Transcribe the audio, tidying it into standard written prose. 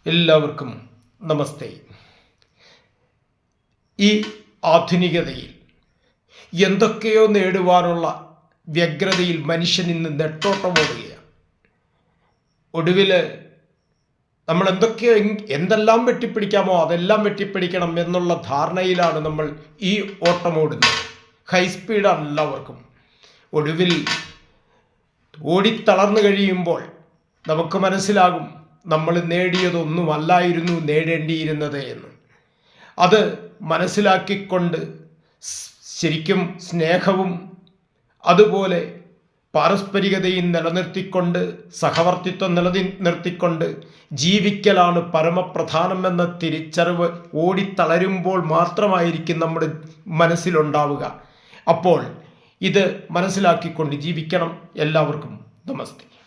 എല്ലാവർക്കും നമസ്തേ. ഈ ആധുനികതയിൽ എന്തൊക്കെയോ നേടുവാനുള്ള വ്യഗ്രതയിൽ മനുഷ്യൻ ഇന്ന് നെട്ടോട്ടമോടുകയാണ്. ഒടുവിൽ നമ്മൾ എന്തെല്ലാം വെട്ടിപ്പിടിക്കാമോ അതെല്ലാം വെട്ടിപ്പിടിക്കണം എന്നുള്ള ധാരണയിലാണ് നമ്മൾ ഈ ഓട്ടമോടുന്നത്. ഹൈസ്പീഡാണ് എല്ലാവർക്കും. ഒടുവിൽ ഓടിത്തളർന്നു കഴിയുമ്പോൾ നമുക്ക് മനസ്സിലാകും നമ്മൾ നേടിയതൊന്നുമല്ലായിരുന്നു നേടേണ്ടിയിരുന്നത് എന്ന്. അത് മനസ്സിലാക്കിക്കൊണ്ട് ശരിക്കും സ്നേഹവും അതുപോലെ പാരസ്പരികതയും നിലനിർത്തിക്കൊണ്ട് സഹവർത്തിത്വം നിലനിർത്തിക്കൊണ്ട് ജീവിക്കലാണ് പരമപ്രധാനമെന്ന തിരിച്ചറിവ് ഓടിത്തളരുമ്പോൾ മാത്രമായിരിക്കും നമ്മുടെ മനസ്സിലുണ്ടാവുക. അപ്പോൾ ഇത് മനസ്സിലാക്കിക്കൊണ്ട് ജീവിക്കണം. എല്ലാവർക്കും നമസ്തേ.